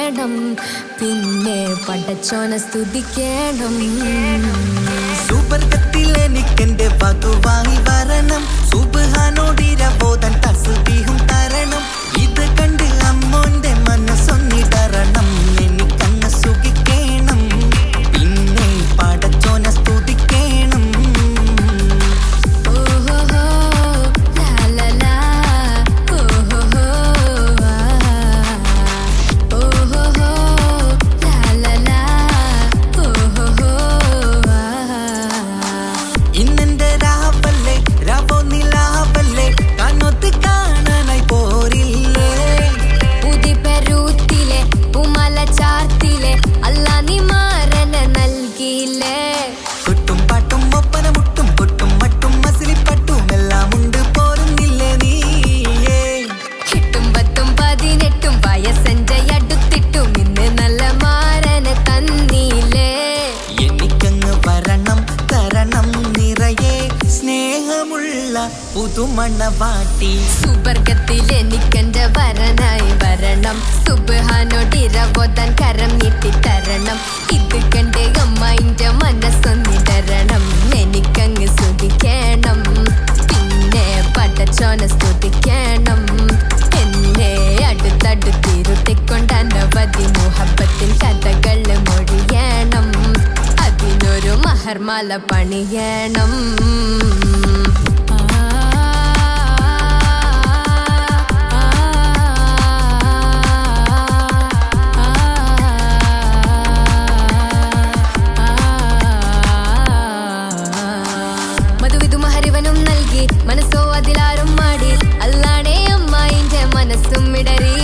വേണം, പിന്നെ പടച്ചോനെ സ്തുതിക്കണം. സുബർഗത്തിൽ എനിക്കെന്റെ വധുവായി വരണം, സുബ്ഹാനോടിരബോധൻ തസ്ബീഹും തരണം. ഇത് കണ്ട് അമ്മോന്റെ മനസ്സൊന്നിടറണം, എനിക്കങ്ങ് സുഖിക്കണം, പിന്നെ പടച്ചോനെ സ്തുതിക്കണം. ഇന്നെന്റെ രാവല്ലേ രാവോ നിലാവല്ലേ കണ്ണൊത്ത് കാണാനായി പോരില്ലേ. ഉദിപെരൂത്തിലെ ഉമല ചാർത്തിലെ അല്ലാ നീ മാറനെ നൽകിയില്ലേ. കൊട്ടും പാട്ടും ഒപ്പന മുട്ടും കൊട്ടും മട്ടും മസിലിപ്പട്ടും എല്ലാം ഉണ്ട് പോരുന്നില്ലേ നീയേ. 8 10 18 വയസ്സെന്റെ അടുത്തിട്ടും ഇന്ന് നല്ല മാറനെ തന്നീലേ. എനിക്കങ്ങ് വരണം തരണം നിറയെ സ്നേഹമുള്ള പുതുമണവാട്ടി. സുബർഗത്തിൽ എനിക്കെന്റെ വരനായി വരണം, സുബ്ഹാനോടിരബോധൻ കരം നീട്ടിത്തരണം. ഇത് കണ്ട് അമ്മന്റെ മനസ്സൊന്നിടരണം, എനിക്കങ്ങ് സ്തുതിക്കണം, പിന്നെ പടച്ചോനെ സ്തുതിക്കണം. എന്നെ അടുത്തടുത്തിരുത്തിക്കൊണ്ട് അനവധി മുഹബത്തിൻ കഥകൾ മൊഴിയണം, അതിനൊരു മഹർമാല പണിയണം. മധുവിധു മഹരിവനും നൽകി മനസ്സോ അതിലാരും മാടി, അല്ലാണേ അമ്മായിന്റെ മനസ്സും ഇടറി.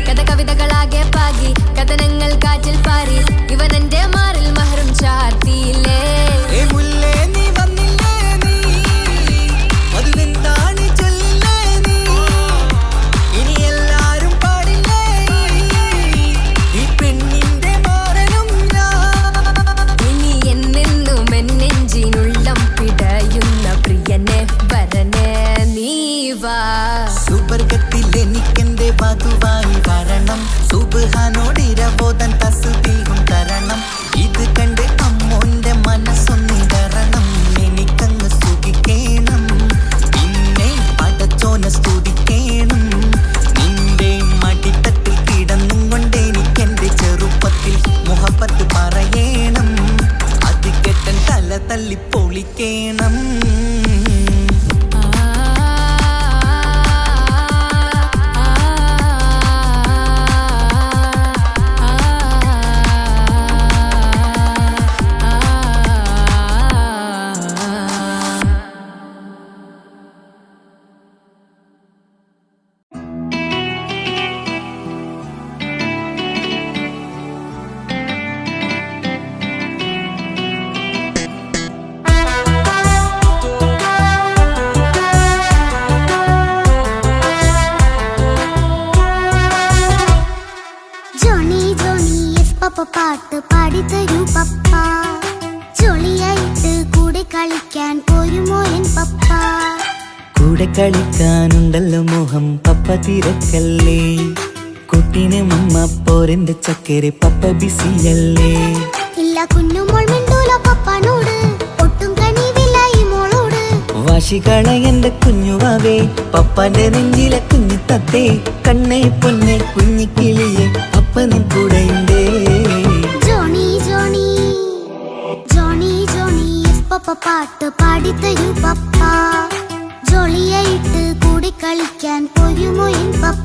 കഥ കവിതകളാകെ പാകി കഥനങ്ങൾ കാറ്റിൽ പാറി, ഇവനെന്റെ മാറിൽ മഹറും ചാർത്തിയില്ലേ. ഏ മുല്ലേ നീ വന്നില്ലേ നീ, മധുവെന്താണ് ചൊല്ലില്ലേ നീ, ഇനി എല്ലാരും പാടില്ലേ ഈ പെണ്ണിന്റെ മാറനും ഞാൻ. ഇനി എന്നെന്നും എന്നെഞ്ചിനുള്ളം പിടയുന്ന പ്രിയനെ വരനെ നീ വാ. സുബർഗത്തിൽ എനിക്കെന്റെ വധുവായി വരണം, സുബ്ഹാനോടിരബോധൻ തസ്ബീഹും തരണം. ഇത് കണ്ട് അമ്മോന്റെ മനസ്സൊന്നിടറണം, എനിക്കങ്ങ് സുഖിക്കണം, പിന്നെ പടച്ചോനെ സ്തുതിക്കണം. നിന്റെ മടിത്തട്ടിൽ കിടന്നും കൊണ്ട് എനിക്കെന്റെ ചെറുപ്പത്തിൽ മുഹബത്ത് പറയണം, അത് കെട്ടൻ തല തല്ലി പൊളിക്കണം. പാട്ട് പാടിത്തരൂ പപ്പ, ജോളിയായിട്ട് കൂടെ കളിക്കാൻ പോരുമോ എൻ പപ്പ. കൂടെ കളിക്കാനുണ്ടല്ലോ മോഹം പപ്പ തിരക്കല്ലേ, കുട്ടീനെ മമ്മ പോരെന്റെ ചക്കരെ പപ്പ ബിസിയല്ലേ. ഇല്ല കുഞ്ഞുമോൾ മിണ്ടൂല പപ്പനോട്, ഒട്ടും കണിവില്ല ഈ മോളോട്. വാശികള എന്റെ കുഞ്ഞുവാവേ, പപ്പാന്റെ നെഞ്ചിലെ കുഞ്ഞു തത്തേ, കണ്ണേ പൊന്നെ കുഞ്ഞിക്കിളിയെ അപ്പനും കൂടെയുണ്ടേ. ജോണി ജോണി ജോണി ജോണി പപ്പ പാട്ട് പാടിത്തരൂ പപ്പ, ജോളിയായിട്ട് കൂടെ കളിക്കാൻ പോരുമോ എൻ പപ്പ.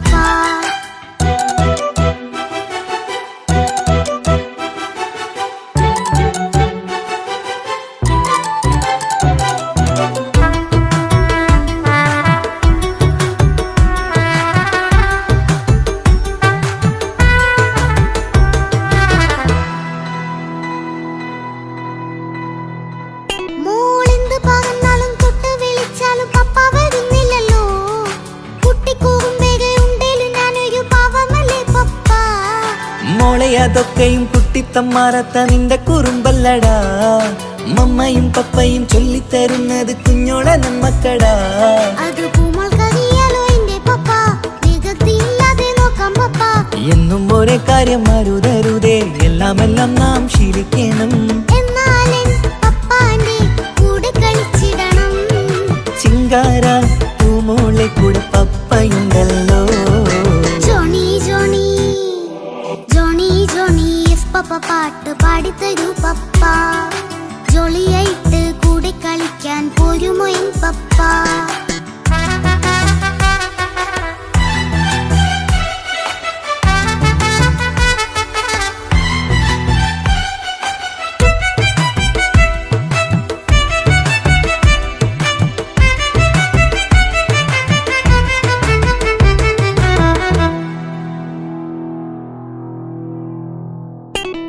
അതൊക്കെയും കുട്ടിത്തമ്മാറത്ത നിന്റെ കുറുമ്പല്ലടാ, മമ്മയും പപ്പയും ചൊല്ലിത്തരുന്നത് കുഞ്ഞോളെ നമ്മക്കടാ. എന്നും ഒരേ കാര്യം അരുതരുതേ, എല്ലാം നാം ശീലിക്കണം. എന്നാലും പപ്പാന്റെ കൂടെ കളിച്ചിടണം. ചിങ്കാര പൂമോളെ കൂടെ പപ്പയുണ്ടല്ലോ. Johnny Johnny Johnny Johnny yes papa പാട്ട് പാടിത്തരൂ പപ്പ. ജോളിയായിട്ട് കൂടെ കളിക്കാൻ പോരുമോ എൻ പപ്പ?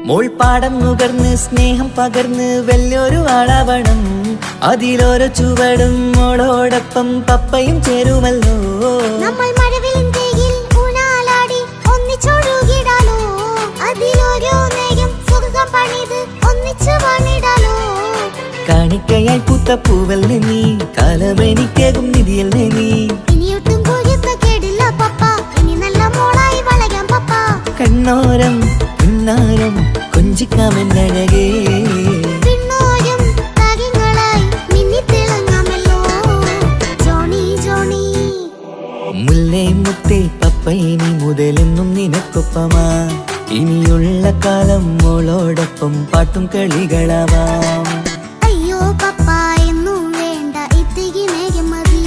മോൾ പാടം നുകർന്ന് സ്നേഹം പകർന്ന് വലിയൊരു ആളാവണം. അതിലോരോ ചുവടും മോളോടൊപ്പം പപ്പയും ചേരുമല്ലോ. നമ്മൾ മഴവിലിൻ ഊനാലാടി ഒന്നിച്ചൊഴുകിടാലോ. അതിലോരോ നേരം സുഖം പണിത് ഒന്നിച്ചു പണിടാലോ. കാണിക്കയായി പൂത്ത പൂവല്ലേ നീ, കാലമെനിക്കേകും നിധിയല്ലേ നീ. ഇനിയൊട്ടും കുരുത്ത കേടില്ല പപ്പ, ഇനി നല്ല മോളായി വളരാം പപ്പ. കണ്ണോരം പിന്നാരം കൊഞ്ചിക്കാമെന്നഴകേ, പിന്നോരും താരങ്ങളായി മിന്നിത്തിളങ്ങാമല്ലോ. ജോണി ജോണി മുല്ലേ മുത്തേ പപ്പ ഇനി മുതലെന്നും നിനക്കൊപ്പമാ. ഇനിയുള്ള കാലം മോളോടൊപ്പം പാട്ടും കളികളാവാം. അയ്യോ പപ്പ എന്നും വേണ്ട ഇത്തിരി നേരം മതി.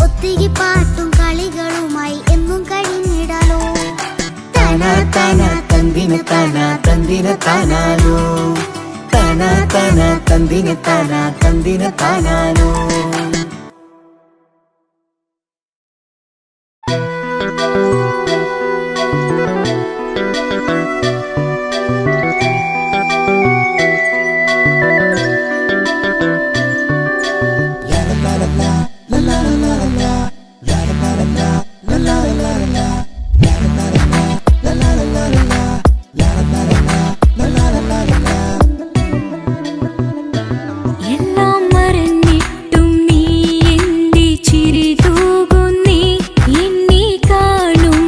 ഒത്തിരി പാട്ടും കളികളുമായി എന്നും കഴിഞ്ഞിടാലോ. താനാ താനാ തന്തിന താനാ തന്തിന താനാലോ, താനാ താനാ തന്തിന താനാ തന്തിന താനാലോ. എല്ലാം മറന്നിട്ടും നീ എന്റെ ചിരി തൂകുന്നേ. എന്നെ കാണും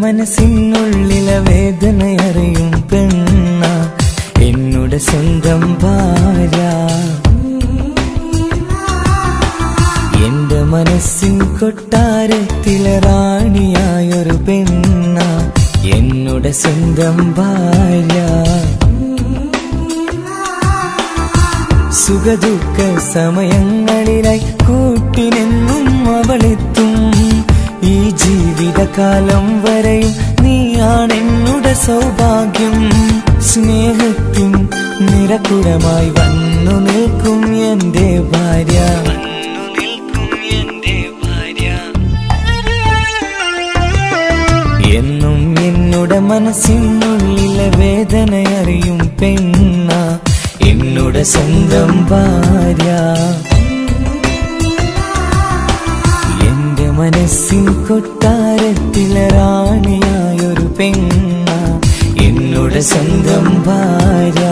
മനസ്സിനുള്ളിലെ വേദനയറിയും പെണ്ണ എന്നുടെ സ്വന്തം ഭാര്യ. എന്റെ മനസ്സിൻ കൊട്ടാരത്തിലെ റാണിയായൊരു പെണ്ണ എന്നുടെ സ്വന്തം ഭാര്യ. സുഖദുഃഖ സമയങ്ങളിലായി കൂട്ടിനെന്നും അവളെത്തും. ഈ ജീവിതകാലം വരെയും നീയാണെന്നുടെ സൗഭാഗ്യം. സ്നേഹത്തിൻ നിറകുടമായി വന്നു നിൽക്കും എന്റെ ഭാര്യ. എന്നും എന്നുടെ മനസ്സിനുള്ളിലെ വേദനയറിയും പെണ്ണ എന്നുടെ സ്വന്തം ഭാര്യ. എന്റെ മനസ്സിൻ കൊട്ടാരത്തിലെ റാണിയായൊരു പെണ്ണ എന്നുടെ സ്വന്തം ഭാര്യ.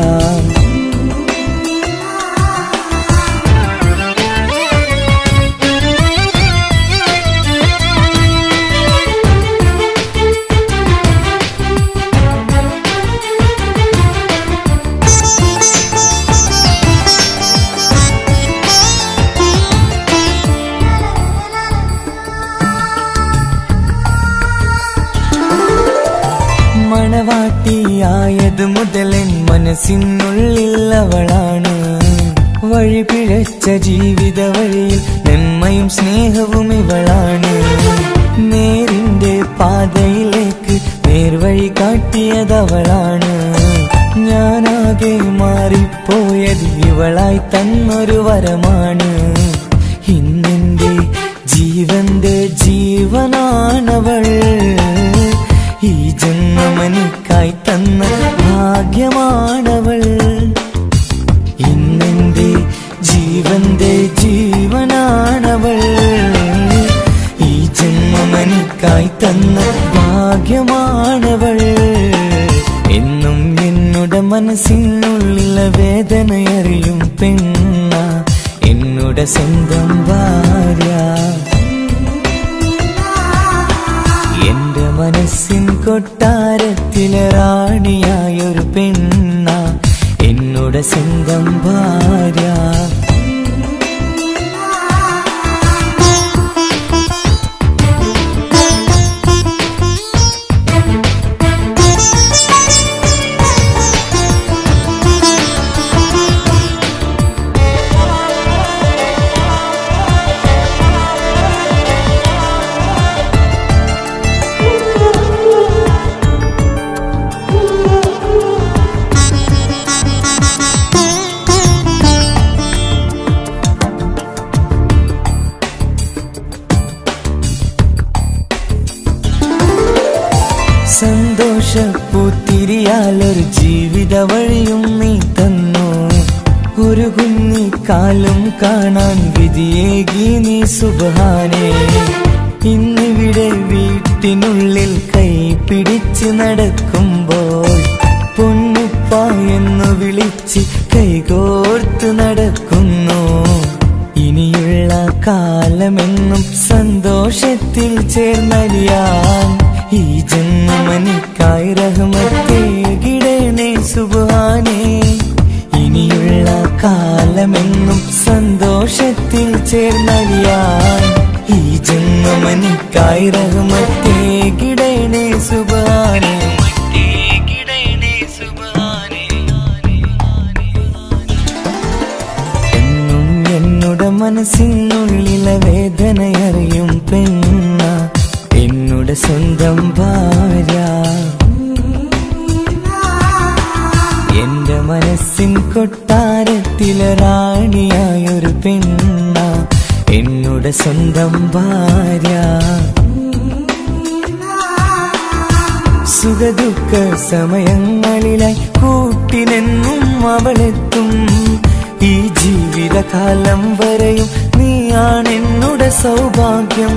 മണവാട്ടിയായത് മുതലൻ മനസ്സിനുള്ളിൽ അവളാണ്. വഴി പിഴച്ച ജീവിത വഴിയിൽ നന്മ കരുണയും സ്നേഹവും ഇവളാണ്. നേരിന്റെ പാതയിലേക്ക് നേർവഴി കാട്ടിയതവളാണ്. ഞാനാകെ മാറിപ്പോയത് ഇവളായി തന്നൊരു വരമാണ്. ഇന്നെന്റെ ജീവന്റെ ജീവനാണവൾ. ഈ ജന്മമെനിക്കായി തന്ന ഭാഗ്യമാണവൾ. ഇന്നെന്റെ ജീവന്റെ ജീവനാണവൾ. ഈ ജന്മമെനിക്കായി തന്ന ഭാഗ്യമാണവൾ. എന്നും എന്നുടെ മനസ്സിനുള്ളിലെ വേദനയറിയും പെണ്ണ എന്നുടെ സ്വന്തം ഭാര്യ. എന്റെ മനസ്സിൻ കൊട്ടാരത്തിലെ റാണിയായൊരു പെണ്ണ എന്നുടെ സ്വന്തം ഭാര്യ. സന്തോഷപ്പൂത്തിരിയാലൊരു ജീവിത വഴിയും നീ തന്നു. ഒരു കുഞ്ഞിക്കാലും കാണാൻ വിധിയേകി നീ സുബ്ഹാനേ. ഇന്നിവിടെ വീട്ടിനുള്ളിൽ കൈ പിടിച്ച് നടക്കുമ്പോൾ പൊന്നുപ്പ എന്ന് വിളിച്ച് കൈകോർത്ത് നടക്കുന്നു. ഇനിയുള്ള കാലമെന്നും സന്തോഷത്തിൽ ചേർന്നലിയാൻ ഈ ജന്മമെനിക്കായി റഹ്മത്തേകിടണേ സുബ്ഹാനേ. ഇനിയുള്ള കാലമെന്നും സന്തോഷത്തിൽ ചേർന്നലിയാൻ ഈ ജന്മമെനിക്കായി റഹ്മത്തേകിടണേ സുബ്ഹാനേ. എന്നും എന്നുടെ മനസ്സിനുള്ളിലെ വേദനയറിയും പെണ്ണ എന്നുടെ സ്വന്തം ഭാര്യ. എന്റെ മനസ്സിൻ കൊട്ടാരത്തിലെ റാണിയായൊരു പെണ്ണ എന്നുടെ സ്വന്തം ഭാര്യ. സുഖദുഃഖ സമയങ്ങളിലായി കൂട്ടിനെന്നും അവളെത്തും. ഈ ജീവിതകാലം വരെയും നീയാണെന്നുടെ സൗഭാഗ്യം.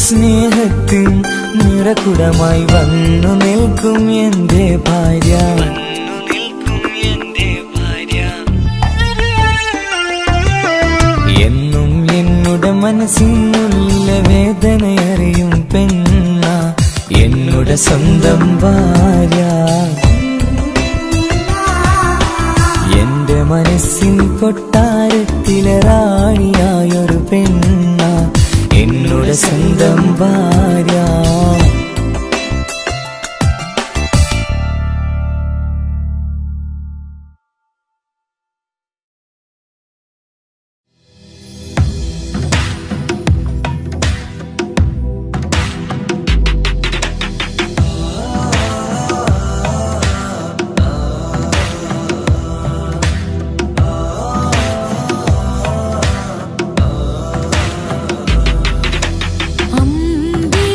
സ്നേഹത്തിൻ നിറകുടമായി വന്നു നിൽക്കും എന്റെ ഭാര്യ. എന്നും എന്നുടെ മനസ്സിനുള്ളിലെ വേദനയറിയും പെണ്ണ എന്നുടെ സ്വന്തം ഭാര്യ. എന്റെ മനസ്സിൻ കൊട്ടാരത്തിലെ റാണിയായൊരു പെണ്ണ എന്നുടെ സ്വന്തം ഭാര്യ. അമ്പേ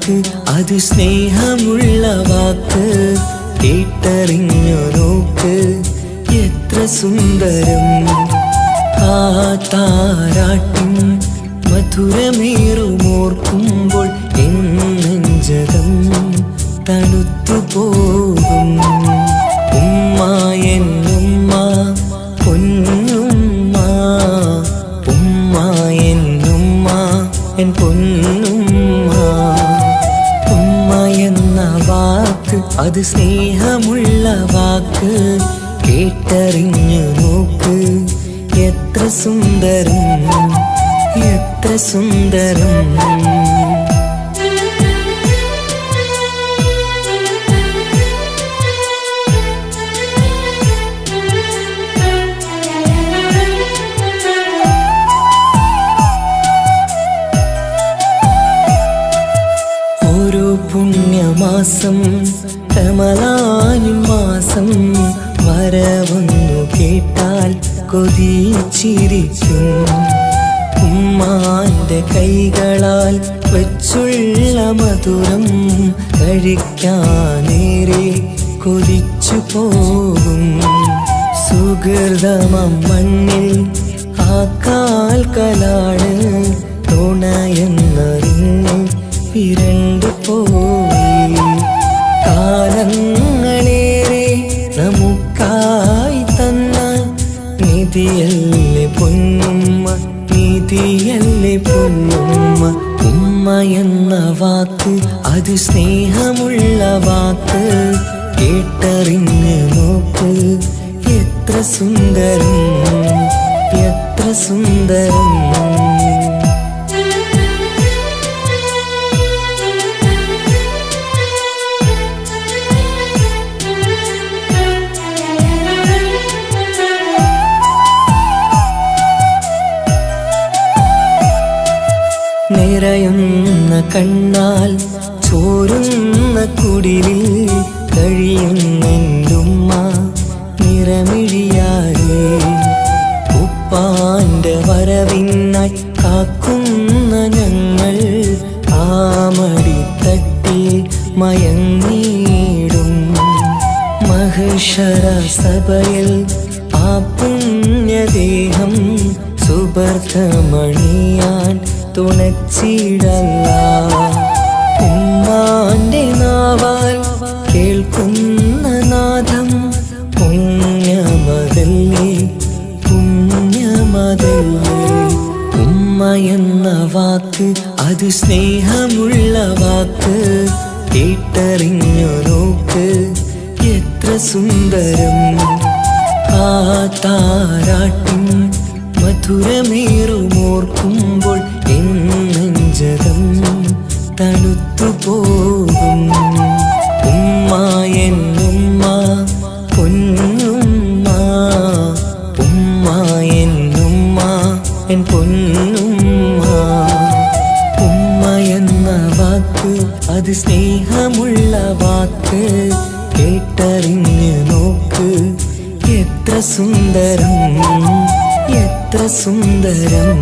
വാക്ക് അത് സ്നേഹമുള്ള വാക്ക് കേട്ടറിഞ്ഞു നോക്ക് എത്ര സുന്ദരം ആ താരാട്ടിൻ മധുരമേറുമോർക്കുമ്പോൾ എൻ നെഞ്ചകം തണുത്തു പോകും ഉമ്മ എന്നുമ്മ പൊന്നുമ്മ ഉമ്മ എന്നുമ്മ എൻ പൊന്നുമ്മ ഉമ്മ എന്ന വാക്ക് അത് സ്നേഹമുള്ള വാക്ക് കേട്ടറിഞ്ഞു നോക്ക് എത്ര സുന്ദരം എത്ര സുന്ദരം ഓരോ പുണ്യമാസം റമളാനിൻ മാസം വരവൊന്നു കേട്ടാൽ കൊതിച്ചിരിക്കും ഉമ്മാന്റെ കൈകളാൽ വെച്ചുള്ള മധുരം കഴിക്കാനേറെ കൊതിച്ചു പോകും സുഹൃതമം മണ്ണിൽ ആ കാൽക്കലാണ് തുണയെന്നറിഞ്ഞ് വിരണ്ടു പോയി കാലങ്ങളേറെ നമുക്കായി തന്ന നിധിയല്ലേ പൊന്നുമ്മ നിധിയല്ലേ പൊന്നുമ്മ ഉമ്മ എന്ന വാക്ക് അത് സ്നേഹമുള്ള വാക്ക് കേട്ടറിഞ്ഞ് നോക്ക് എത്ര സുന്ദരം എത്ര സുന്ദരം നിറയുന്ന കണ്ണാൽ ചോരുന്ന കുടിലിൽ കഴിയുന്നെന്റുമ്മ നിറമിഴിയാലേ ഉപ്പാന്റെ വരവിനായി കാക്കുന്ന ഞങ്ങൾ ആ മടിത്തട്ടിൽ മയങ്ങിയിടും മഹശര സഭയിൽ ആ പുണ്യദേഹം സുബർദ്ധമണിയാൻ തുണച്ചിടല്ല ഉമ്മാന്റെ നാവാൽ കേൾക്കുന്ന നാദം പുണ്യമതല്ലേ പുണ്യമതല്ലേ ഉമ്മ എന്ന വാക്ക് അത് സ്നേഹമുള്ള വാക്ക് കേട്ടറിഞ്ഞു നോക്ക് എത്ര സുന്ദരം ആ താരാട്ടിൻ മധുരമേറുമോർക്കുമ്പോൾ എൻ നെഞ്ചകം തണുത്തു പോകും ഉമ്മ എന്നുമ്മ പൊന്നുമ്മ ഉമ്മ എന്നുമ്മ എൻ പൊന്നുമ്മ ഉമ്മ എന്ന വാക്ക് അത് സ്നേഹമുള്ള വാക്ക് കേട്ടറിഞ്ഞ് നോക്ക് എത്ര സുന്ദരം എത്ര സുന്ദരം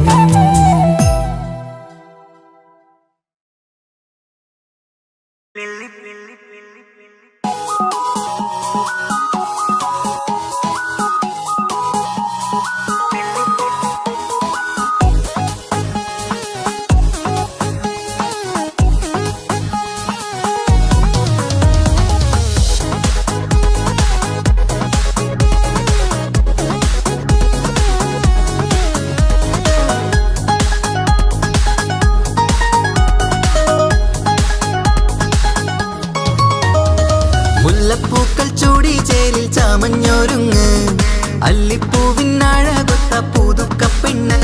മുല്ലപ്പൂക്കൾ ചൂടി ചേരിൽ ചാമഞ്ഞൊരുങ്ങ് അല്ലിപ്പൂവിനഴകൊത്ത പുതുക്കപ്പെണ്ണ്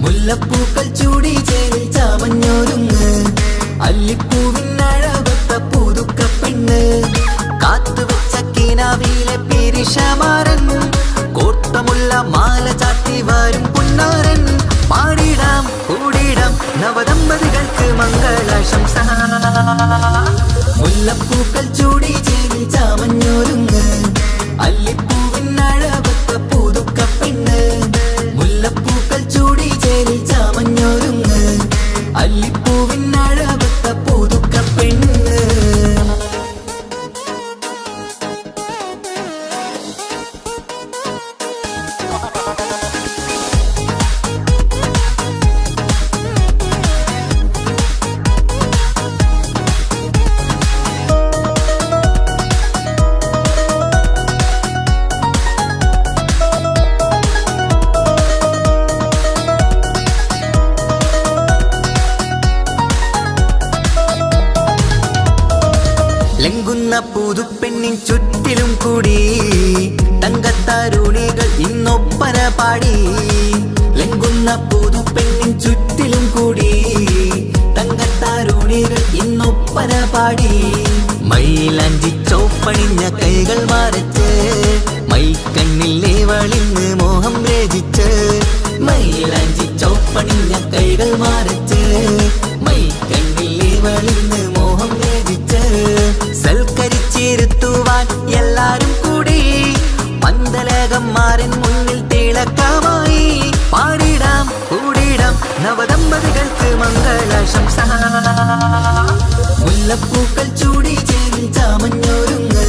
മുല്ലപ്പൂക്കൾ ചൂടി ചേരിൽ ചാമഞ്ഞൊരുങ്ങ് അല്ലിപ്പൂവിനഴകൊത്ത പുതുക്കപ്പെണ്ണ് കാത്തുവെച്ച കിനാവിലെ പിരിശമാരൻ കോട്ടമുള്ള മാല ചാത്തി വരും പുന്നാരൻ പാടിടാം കൂടിടാം നവദമ്പതികൾക്ക് മംഗളാശംസ മുല്ലപ്പൂക്കൾ ചൂടി ചേരി ചാമഞ്ഞൊരുങ്ങ് അല്ലിപ്പൂവിനഴകൊത്ത പുതുക്കപ്പെണ്ണ് മുല്ലപ്പൂക്കൾ ചൂടി ചേരി ചാമഞ്ഞൊരുങ്ങ് അല്ലിപ്പൂവിനഴകൊത്ത പുതുക്ക പുതുപ്പെണ്ണിൻ ചുറ്റിലും കൂടി തങ്കത്താരുണികൾ ഇന്നൊപ്പന പാടി ലംഘുന്ന പുതുപ്പെണ്ണിൻ ചുറ്റിലും കൂടി തങ്കത്താരുണികൾ ഇന്നൊപ്പന പാടി മൈലാഞ്ചി ചോപ്പണിഞ്ഞ കൈകൾ മറച്ച് മൈക്കണ്ണിലെ വളിന്ന് മോഹം രചിച്ച് മൈലാഞ്ചി ചോപ്പണിഞ്ഞ കൈകൾ മറച്ച് മൈക്കണ്ണിലെ വളിന്ന് മോഹം രചിച്ച് സൽക്കരിച്ചിരുത്തുവാൻ എല്ലാരും കൂടി പന്തലകന്മാരൻ മുന്നിൽ തിളക്കമായി പാടിടാം കൂടിടാം നവദമ്പതികൾക്ക് മംഗളാശംസ മുല്ലപ്പൂക്കൾ ചൂടി ചേരിൽ ചാമഞ്ഞൊരുങ്ങ്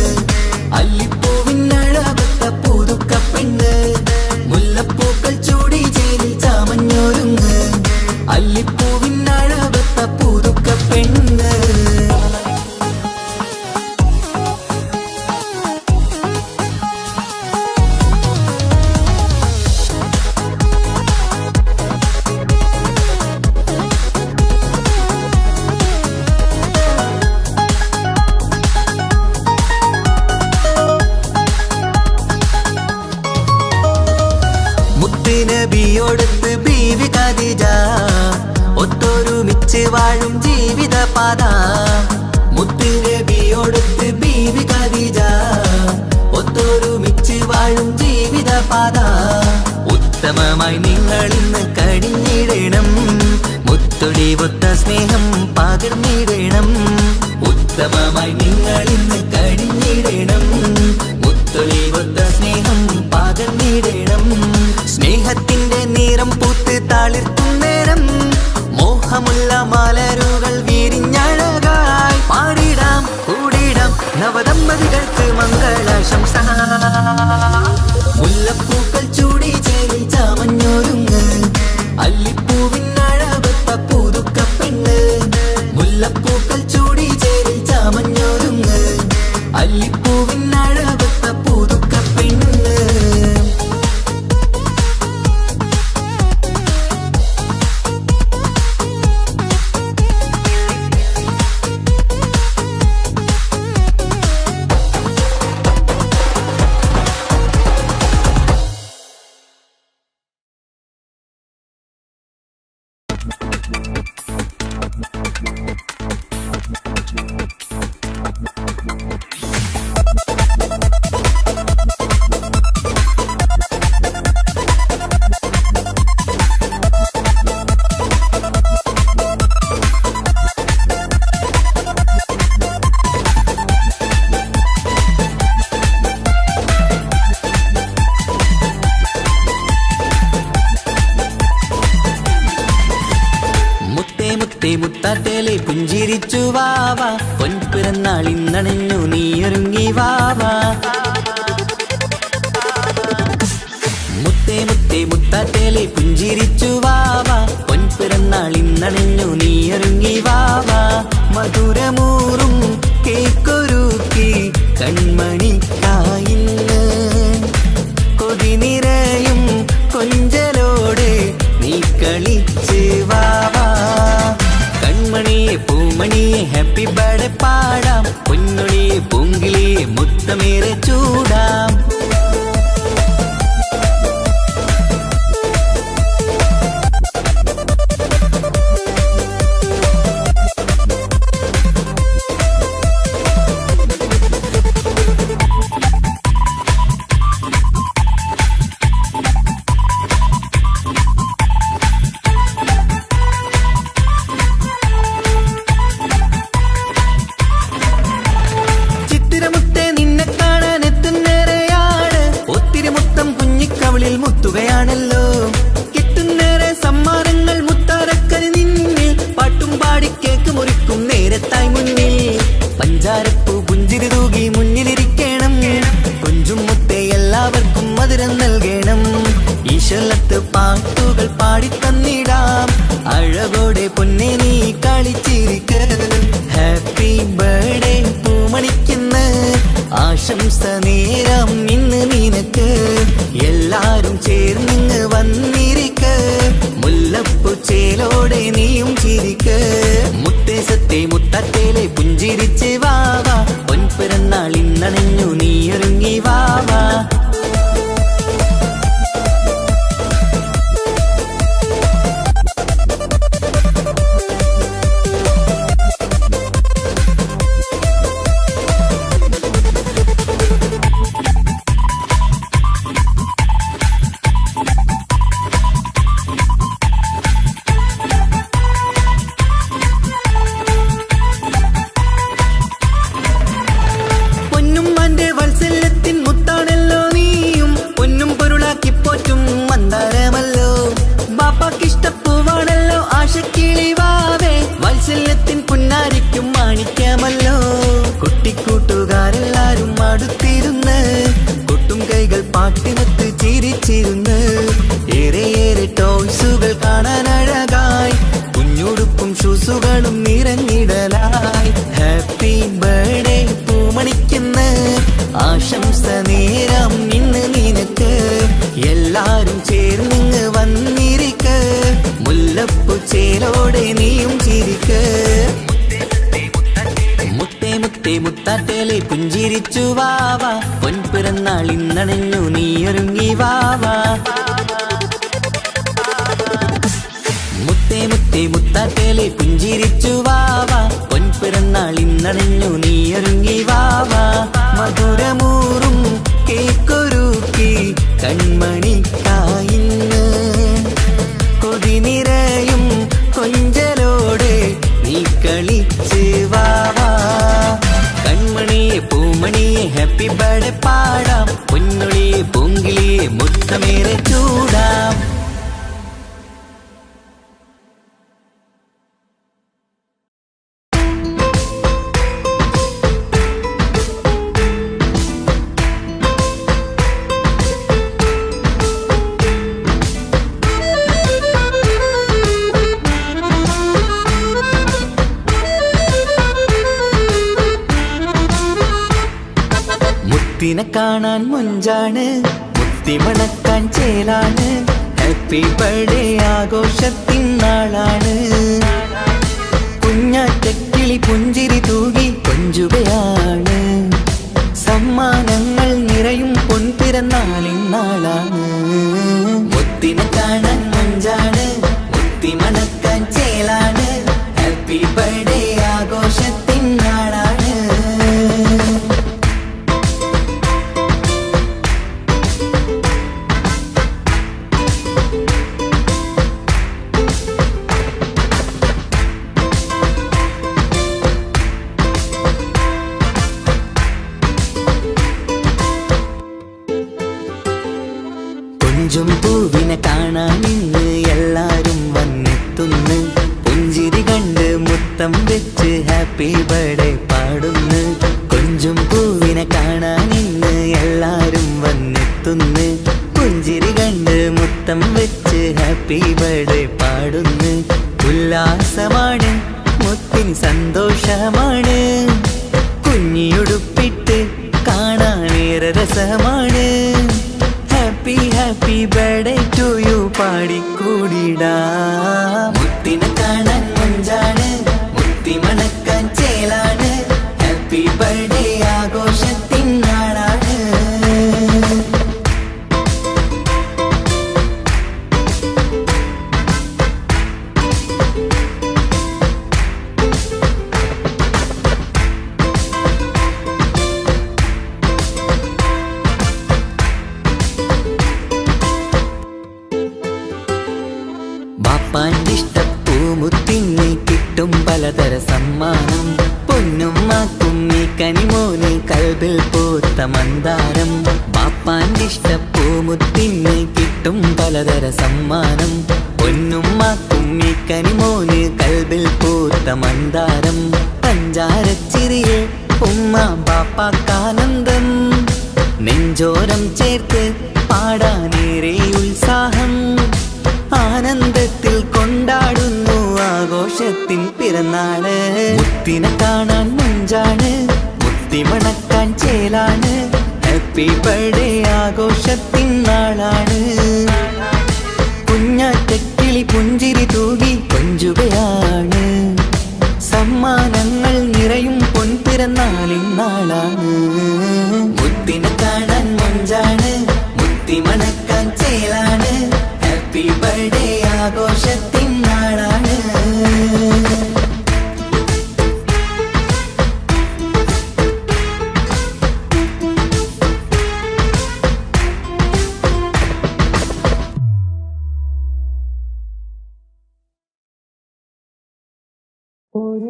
അല്ലിപ്പൂവിനഴകത്ത പുതുക്കപ്പെണ്ണ് മുല്ലപ്പൂക്കൾ ചൂടി ചേരിൽ ചാമഞ്ഞൊരുങ്ങ് അല്ലിപ്പൂവിനഴകത്ത പുതുക്കപ്പെണ്ണ് നബിയോടൊത്ത് ബീവി ഖദീജ ഒത്തൊരുമിച്ച് വാഴും ജീവിതപാത മുത്ത് നബിയോടൊത്ത് ബീവി ഖദീജ ഒത്തൊരുമിച്ച് വാഴും ജീവിതപാത ഉത്തമമായി നിങ്ങൾ ഇന്ന് കഴിഞ്ഞിടണം മുത്തൊടി ഒത്ത സ്നേഹം പകർന്നിടണം ഉത്തമമായി നിങ്ങൾ ഇന്ന് കഴിഞ്ഞിടണം മുത്തൊടി ഒത്ത സ്നേഹം പകർന്നിടണം സ്നേഹത്തിന്റെ നിറം പൂത്ത് താളിർക്കും നേരം മോഹമുള്ള മലരുകൾ വിരിഞ്ഞഴകായി പാടിടാം കൂടിടാം നവദമ്പതികൾക്ക് മംഗളാശംസ മുല്ലപ്പൂക്കൾ ചൂടി ചേരി ചാമഞ്ഞൊരുങ്ങ് അല്ലിപ്പൂവിനഴകത്ത പുതുക്കപ്പെണ്ണ് മുല്ലപ്പൂക്കൾ ചൂടി ചേരി ചാമഞ്ഞൊരുങ്ങ് അല്ലിപ്പൂവിനഴകത്ത പുതുക്കപ്പെണ്ണ് മുത്താട്ടേലെ പുഞ്ചിരിച്ചു വാവ പൊൻപിറന്നാൾ ഇന്നണിഞ്ഞു നീ ഒരുങ്ങി വാവ മുത്തേ മുത്തേ മുത്താട്ടേലെ പുഞ്ചിരിച്ചു വാവ പൊൻപിറന്നാൾ ഇന്നണിഞ്ഞു നീ ഒരുങ്ങി വാവ മധുരമൂറും കേക്കൊരുക്കി കൺമണിക്കായിന്ന് കൊതി നിറയും കൊഞ്ചലോടെ നീ കളിച്ച് വാവ കൺമണിയെ പൂമണിയെ ഹാപ്പി ബർത്ത്ഡേ പാടാം പൊന്നൊളിയെ പൂങ്കിളിയെ മുത്തമേറെ ചൂടാം മുത്തുകയാണല്ലോ കിട്ടുന്നേറെ സമ്മാനങ്ങൾ മുത്താരക്കന് നിന്നിൽ പാട്ടും പാടി കേക്ക് മുറിക്കും നേരത്തായി മുന്നിൽ പഞ്ചാരപ്പൂ പുഞ്ചിരി തൂകി മുന്നിലിരിക്കണം കൊഞ്ചും മുത്തേ എല്ലാവർക്കും മധുരം നൽകണം ഈശ്വലത്ത് പാട്ടുകൾ പാടിത്തന്നിടാം അഴകോടെ പൊന്നെ നീ കളിച്ചിരിക്ക് ഹാപ്പി ബർത്ത്ഡേ പൂമണിക്കുന്ന ആശംസ നേരം ഇന്ന് നിനക്ക് എല്ലാരും ചേർന്നിങ്ങ് വന്നിരിക്ക് മുല്ലപ്പൂ ചേലോടെ നീയും ചിരിക്ക് മുത്തേ സത്തേ മുത്തത്തേലെ പുഞ്ചിരിച്ച് വാവ പൊൻപിറന്നാളിൻ ഇന്നണഞ്ഞു നീയൊരുങ്ങി വാവാ. കുട്ടിക്കൂട്ടുകാരെല്ലാരും അടുത്തിരുന്ന് കൊട്ടും കൈകൾ പാട്ടിനൊത്ത് ചിരിച്ചിരുന്ന് ഏറെ ടോയ്സുകൾ കാണാൻ അഴകായി കുഞ്ഞുടുപ്പും ഷൂസുകളും നിറഞ്ഞിടലായി. ഹാപ്പി ബർത്ത്ഡേ പൂമണിക്കുന്ന ആശംസ നേരം ഇന്ന് നിനക്ക് എല്ലാരും ചേർന്നിങ്ങ് വന്നിരിക്ക് മുല്ലപ്പൂ ചേലോടെ നീയും ചിരിക്ക്. മുത്താട്ടേലെ പുഞ്ചിരിച്ചു വാവാ പൊൻപിറന്നാൾ ഇന്നണഞ്ഞു നീയൊരുങ്ങി വാവാ. മുത്താട്ടേലെ പുഞ്ചിരിച്ചു വാവാ പൊൻപിറന്നാൾ ഇന്നണഞ്ഞു നീയൊരുങ്ങി വാവാ. മധുരമൂറും കേക്കൊരുക്കി കൺമണിക്കായിന്ന് കൊതി നിറയും കൊഞ്ചലോടെ നീ കളിച്ച് വാവാ. കൺമണിയെ പൂമണിയെ ഹാപ്പി ബർത്ത്ഡേ പാടാം പൊന്നുളിയെ പൂങ്കിളിയെ മുത്തമേറെ ചൂടാം. മുത്തിനെ കാണാൻ മുഞ്ചാണ് മുത്തി മണക്കാൻ ചേലാണ് ഹാപ്പി ബർത്ത്ഡേ ആഘോഷത്തിൻ നാളാണ്. കുഞ്ഞാറ്റക്കിളി പുഞ്ചിരി തൂകി കൊഞ്ചുകയാണ് സമ്മാനങ്ങൾ നിറയും പൊൻപിറന്നാളിൻ നാളാണ്. മുത്തിനെ കാണാൻ മുഞ്ചാണ് മുത്തി മണക്കാൻ ചേലാണ് ഹാപ്പി ബർത്ത്ഡേ ആഘോഷത്തിൻ നാളാണ്. കൊഞ്ചും പൂവിനെ കാണാൻ ഇന്ന് എല്ലാരും വന്നെത്തുന്നു പുഞ്ചിരി കണ്ട് മുത്തം വെച്ച് ഹാപ്പി ബർത്ത്ഡേ പാടുന്നു. കൊഞ്ചും പൂവിനെ കാണാൻ ഇന്ന് എല്ലാരും വന്നെത്തുന്നു പുഞ്ചിരി കണ്ട് മുത്തം വെച്ച് ഹാപ്പി ബർത്ത്ഡേ പാടുന്നു. ഉല്ലാസമാണ് മുത്തിൻ സന്തോഷമാണ് കുഞ്ഞിയുടുപ്പിട്ട് കാണാനേറെ രസമാണ്. Happy happy birthday to you പാടിക്കൂടിടാ. മുത്തിനെ കാണാൻ മുഞ്ചാണ് മുത്തി മണക്കാൻ ചേലാണ് ഹാപ്പി ബർത്ത്ഡേ ആഘോഷത്തിൻ നാളാണ്. ബാപ്പാന്റെ ഇഷ്ടപ്പൂമുത്തിന് കിട്ടും പലതര സമ്മാനം പൊന്നുമ്മാക്കും ഈ കനിമോന് കൽബിൽ പൂത്ത മന്ദാരം. ബാപ്പാന്റെ ഇഷ്ടപ്പൂമുത്തിന് കിട്ടും പലതര സമ്മാനം പൊന്നുമ്മാക്കും ഈ കനിമോന് കൽബിൽ പൂത്ത മന്ദാരം. പഞ്ചാരച്ചിരിയെ ഉമ്മ ബാപ്പാക്കാനന്ദം നെഞ്ചോരം ചേർത്ത് പാടാനേറെ ഉത്സാഹം. ആനന്ദത്തിൽ കൊണ്ടാടുന്നു ആഘോഷത്തിൻ പിറന്നാള്. മുത്തിനെ കാണാൻ മുഞ്ചാണ് മുത്തി മണക്കാൻ ചേലാണ് ഹാപ്പി ബർത്ത്ഡേ ആഘോഷത്തിൻ നാളാണ്. കുഞ്ഞാറ്റക്കിളി പുഞ്ചിരി തൂകി കൊഞ്ചുകയാണ് സമ്മാനങ്ങൾ നിറയും പൊൻപിറന്നാളിൻ നാളാണ്.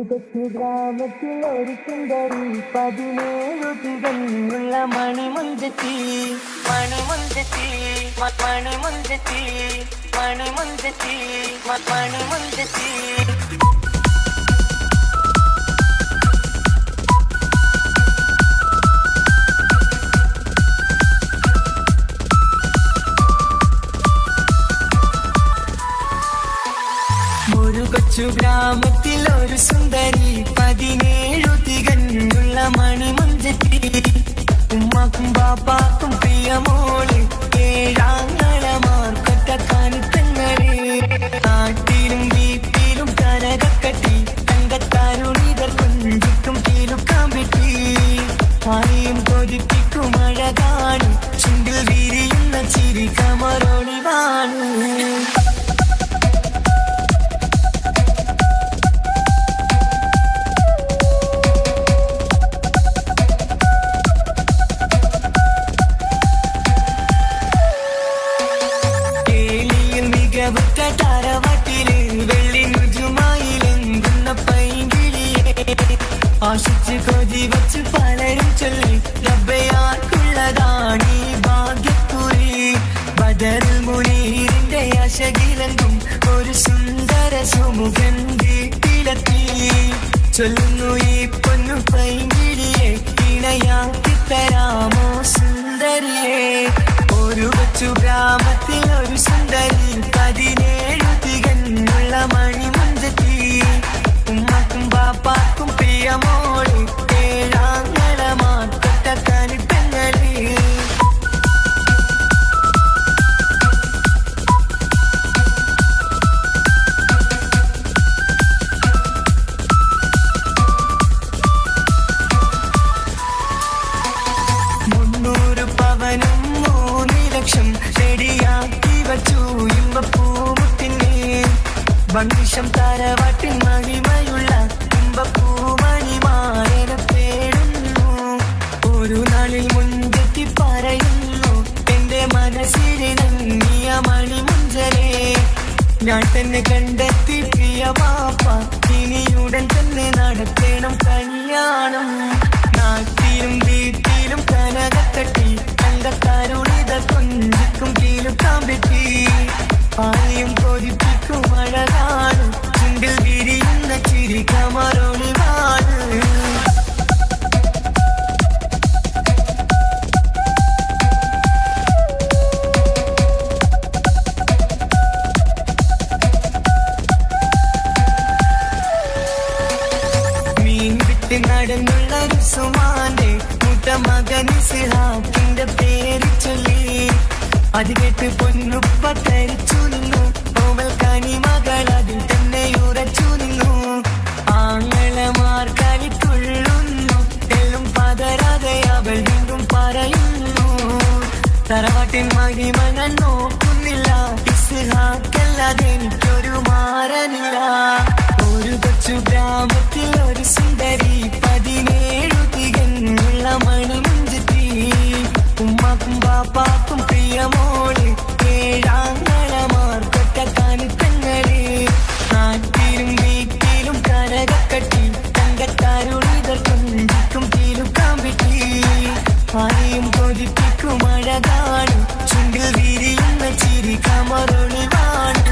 കൊച്ചു ഗ്രാമത്തിൽ ഒരു സുന്ദരി 17 തികഞ്ഞുള്ള മണിമുഞ്ചത്തി മണിമുഞ്ചത്തി മണിമുഞ്ചത്തി മണിമുഞ്ചത്തി മണിമുഞ്ചത്തി കൊച്ചു ഗ്രാമത്തിൽ ഒരു സുന്ദരി 17 തികഞ്ഞുള്ള മണിമുഞ്ചത്തി ഉമ്മാക്കും ബാപ്പാക്കും പ്രിയമോള് ഏഴാങ്ങളമാർക്കൊറ്റക്കാനിത്തങ്ങളെ നാട്ടിലും വീട്ടിലും കനകക്കട്ടി തങ്കത്താരുണിതർ കൊഞ്ചിക്കും കീലുക്കാൻ വെട്ടി ആരെയും കൊതിപ്പിക്കും അഴകാണ് ചുണ്ടിൽ വിരിയുന്ന ചിരി കമറൊളിവാണ് തറവാട്ടില് വെള്ളി നുജുമായിലെങ്കുന്ന പൈങ്കിളിയെ ആശിച്ച് കൊതി വച്ച് പലരും ചൊല്ലി റബ്ബയാർക്കുള്ളതാണ് ഈ ഭാഗ്യക്കുറി ബദറുൽ മുനീറിന്റെ ആശകിലങ്കും ഒരു സുന്ദര സുമുഖൻ വീട്ടിലെത്തി ചൊല്ലുന്നു ഈ പൊന്നു പൈങ്കിളിയെ ഇണയാക്കി തരാമോ സുന്ദരിയെ ഒരു കൊച്ചു ഗ്രാമത്തിൽ ഒരു സുന്ദരി 17 തികഞ്ഞുള്ള മണിമുഞ്ചത്തി ഉമ്മക്കും ബാപ്പാക്കും പ്രിയമോള് ഏഴാങ്ങളമാർക്കൊറ്റക്കാനിത്തങ്ങളെ റെഡിയാക്കി വച്ചു ഇമ്പപ്പൂമുട്ടിനെ വണ്ടിഷം തറവാട്ടിൻ മഹിമയുള്ള ഇമ്പപ്പൂമണിമാരനെ തേടുന്നു ഒരു നാളിൽ മുൻപെത്തി പറയുന്നു എന്റെ മനസ്സിലിണങ്ങിയ മണിമുഞ്ചരെ ഞാൻ തന്നെ കണ്ടെത്തി പ്രിയ പാപ്പ ഇനിയുടൻ തന്നെ നടത്തണം കല്യാണം നാട്ടിലും വീട്ടിലും കനകത്തട്ടി തങ്കത്താരുണിത കൊഞ്ചിക്കും കീലുക്കാൻ പറ്റി ആരെയും കൊതിപ്പിക്കും അഴകാണ് ചുണ്ടിൽ വിരിയുന്ന ചിരി കമറൊളിവാണ് മീൻ വിട്ട് നടന്നുള്ള റുസുമാന്റെ മകൻ സിഹാക്കിന്റെ പേര് ചൊല്ലി അത് കേട്ട് പൊന്നുപ്പ തരിച്ചു നിന്നു ഓമൽ കനി മകൾ അതിൽ തന്നെ ഉറച്ചു നിന്നു ആങ്ങളമാർ കളിക്കൊള്ളുന്നു എല്ലും പതരാതെ അവൾ വീണ്ടും പറയുന്നു തറവാട്ടിൻ മഹിമ ഞാൻ നോക്കുന്നില്ല ഇസ്ഹാക്കല്ലാതെ എനിക്കൊരു മാറനില്ല ഒരു കൊച്ചു ഗ്രാമത്തിൽ ഒരു സുന്ദരി 17 തികഞ്ഞുള്ള മണിമുഞ്ചത്തി ഉമ്മാക്കും ബാപ്പാക്കും പ്രിയമോള് ഏഴാങ്ങളമാർക്കൊറ്റക്കാനിത്തങ്ങളെ നാട്ടിലും വീട്ടിലും കനകക്കട്ടി തങ്കത്താരുണിതർ കൊഞ്ചിക്കും കീലുക്കാൻ വെട്ടി ആരെയും കൊതിപ്പിക്കും അഴകാണ് ചുണ്ടിൽ വിരിയുന്ന ചിരി കമറൊളിവാണ്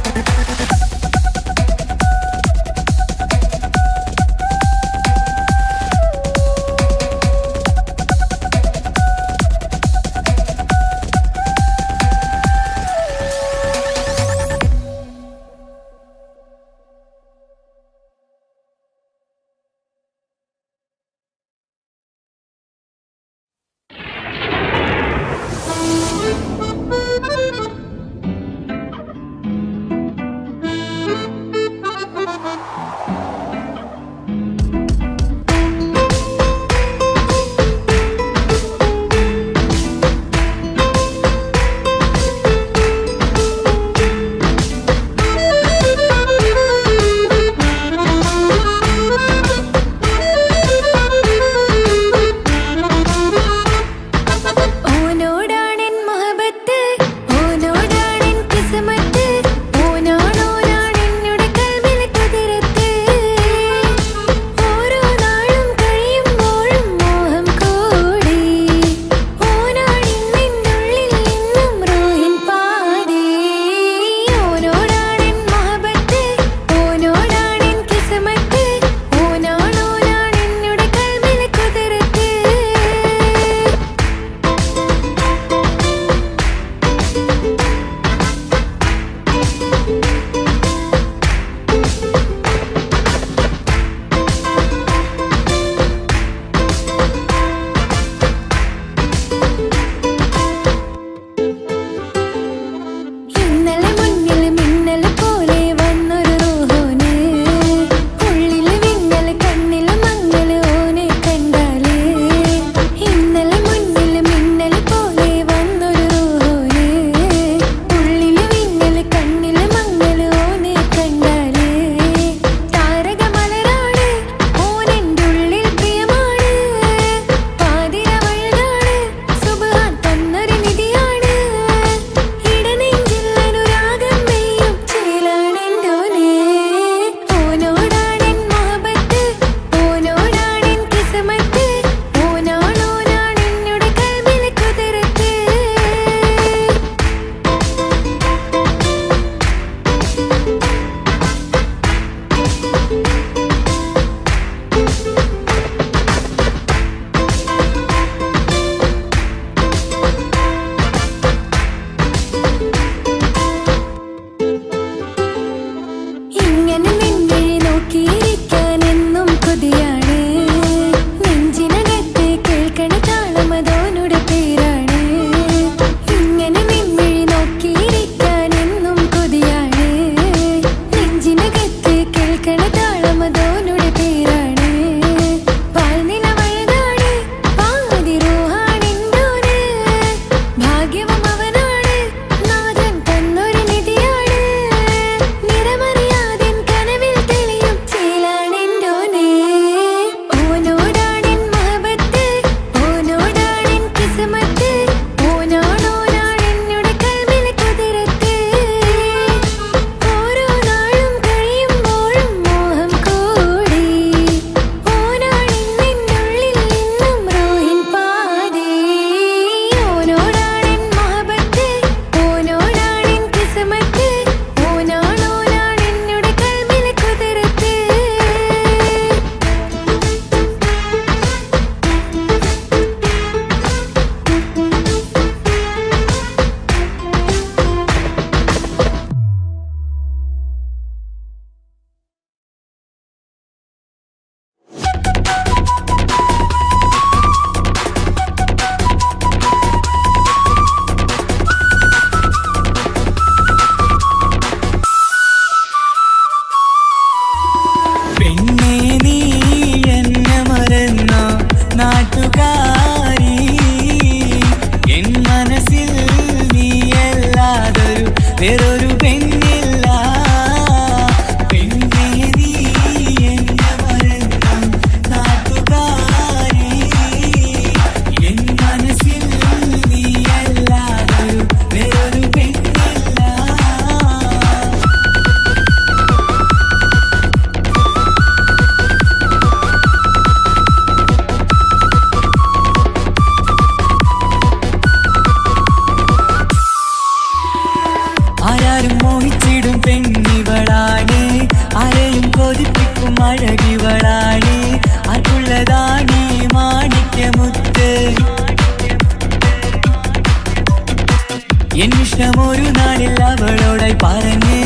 എന്നിഷ്ടം ഒരു നാളിൽ അവളോടായി പറഞ്ഞ്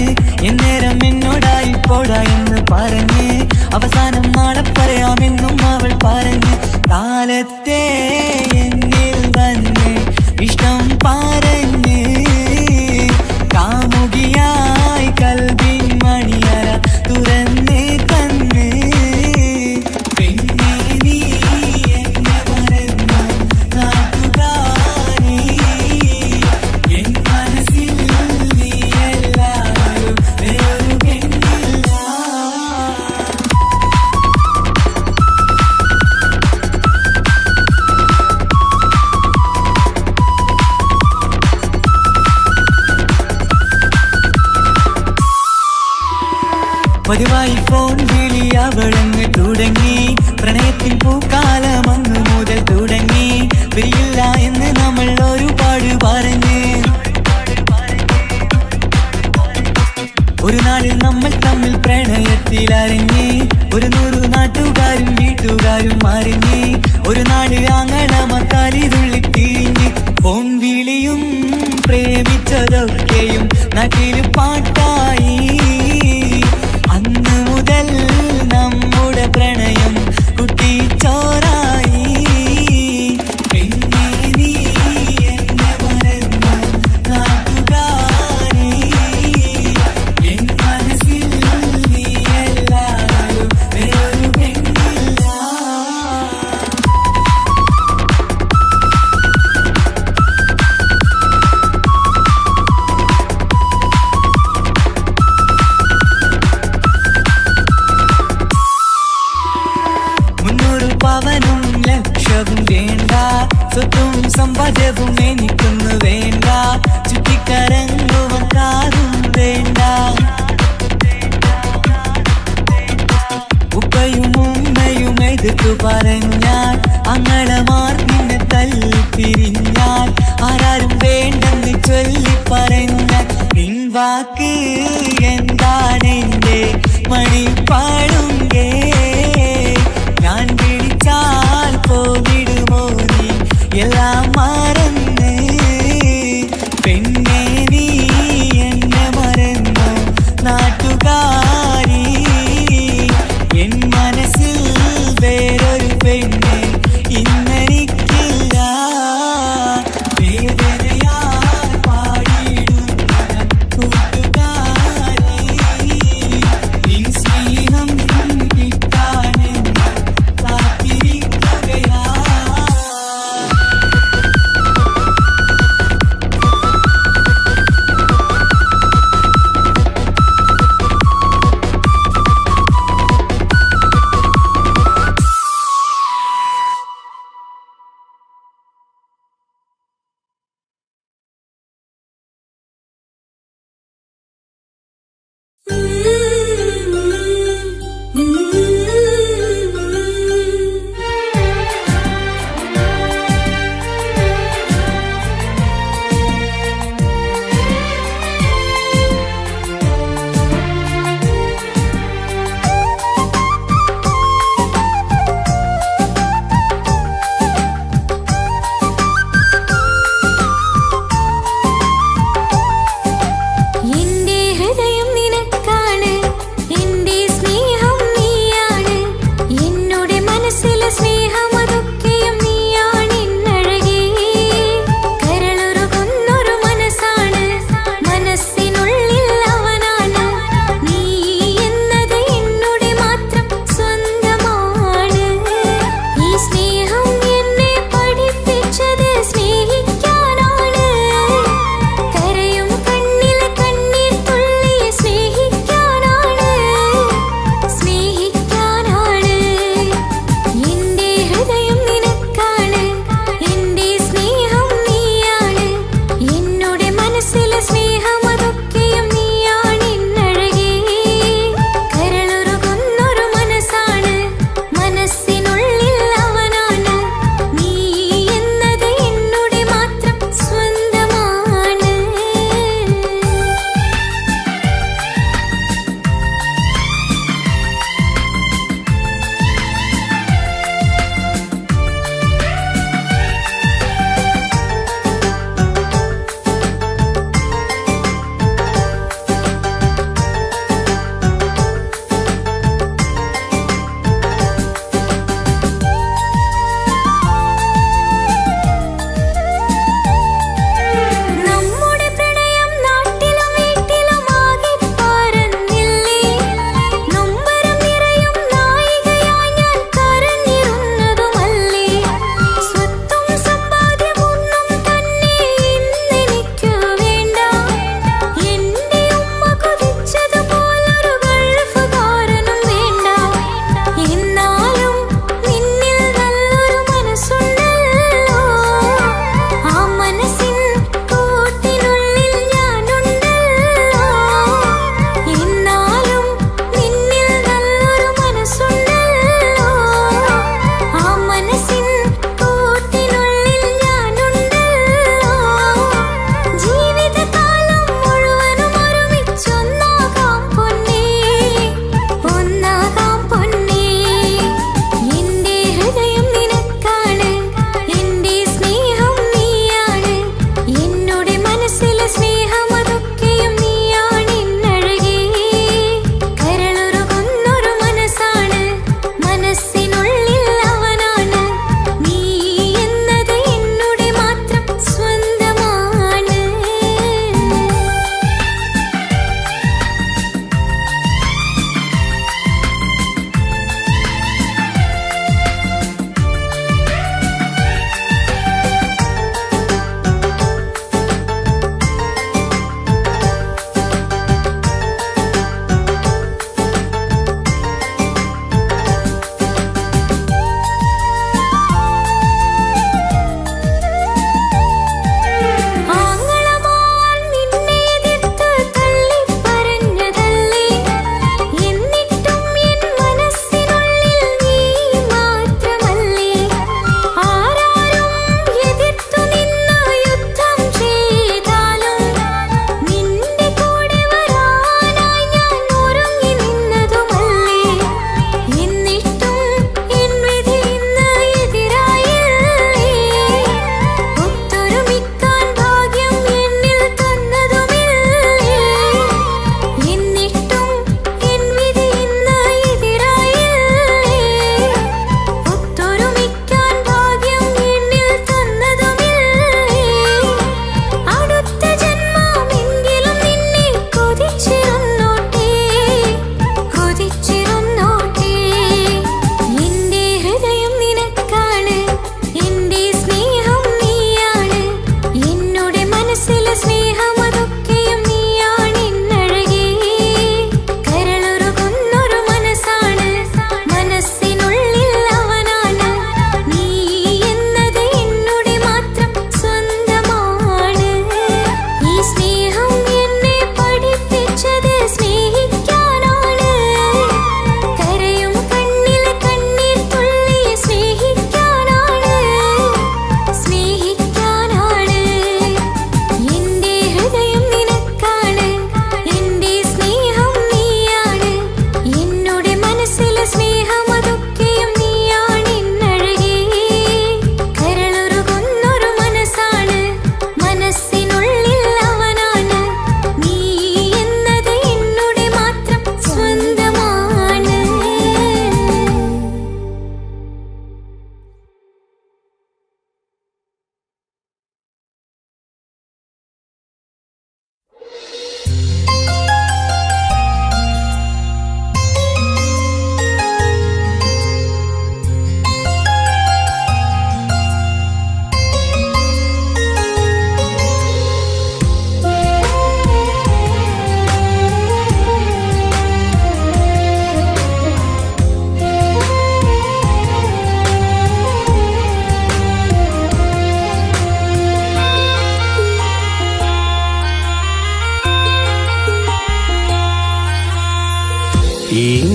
എന്നേരം എന്നോടായി പോടാ എന്ന് പറഞ്ഞ് അവസാനം നാളെ പറയാമെന്നും അവൾ പറഞ്ഞ് കാലത്തെ എന്നിൽ വന്ന് ഇഷ്ടം പറഞ്ഞ് കാമുകിയായി കൽവിൻ മണിയറ തുറന്ന് തന്ന് പെണ്ണേ നീ എന്നെ മറന്നു നാട്ടുകാരി എൻ മനസ്സിൽ നീ എല്ലാവരും വേറൊരു പെണ്ണില്ല. പതിവായി ഫോൺ വിളി അവളങ്ങ് തുടങ്ങി പ്രണയത്തിൻ പൂക്കാലം അന്ന് മുതൽ തുടങ്ങി പിരിയില്ല എന്ന് നമ്മൾ ഒരുപാട് പറഞ്ഞ് ഒരു നാളിൽ നമ്മൾ തമ്മിൽ പ്രണയത്തിൽ അറിഞ്ഞ് 100 നാട്ടുകാരും വീട്ടുകാരും അറിഞ്ഞ് ഒരു നാട് ആങ്ങളമക്കാലി തുള്ളി തിരിഞ്ഞ് ഫോൺ വിളിയും പ്രേമിച്ചതൊക്കെയും നാട്ടിൽ പാട്ടായി. അന്ന് മുതൽ നമ്മുടെ പ്രണയം കുട്ടിച്ചോറായി. പെണ്ണേ നീ എന്നെ മറന്നു നാട്ടുകാരി എൻ മനസ്സിൽ നീ എല്ലാവരും വേറൊരു പെണ്ണില്ല. പവനും ലക്ഷവും വേണ്ട സ്വത്തും സമ്പാദ്യവും എനിക്കൊന്നു വേണ്ട ചുറ്റിക്കറങ്ങുവാൻ കാറും വേണ്ട ഉപ്പയും ഉമ്മയും എതിർത്തു പറഞ്ഞാൽ അങ്ങളമാർ നിന്നെ തല്ലി പിരിഞ്ഞാൽ ആരാരും വേണ്ടെന്ന് ചൊല്ലി പറഞ്ഞാൽ പിൻവാക്ക് എന്താണെന്റെ മണിപ്പാടുങ്കേ ഞാൻ വിളിച്ചാൽ പോവിടുമോ നീ എല്ലാം മറന്ന് പെണ്ണേ നീ എന്നെ മറന്നു നാട്ടുകാരി എൻ മനസ്സിൽ വേറൊരു പെണ്ണ് ഇന്നെനിക്കില്ല. വേദനയാൽ പാടിയിടുന്ന കൂട്ടുകാരി നിൻ സ്നേഹം കിട്ടാനെന്ന് കാത്തിരിക്കുകയാ.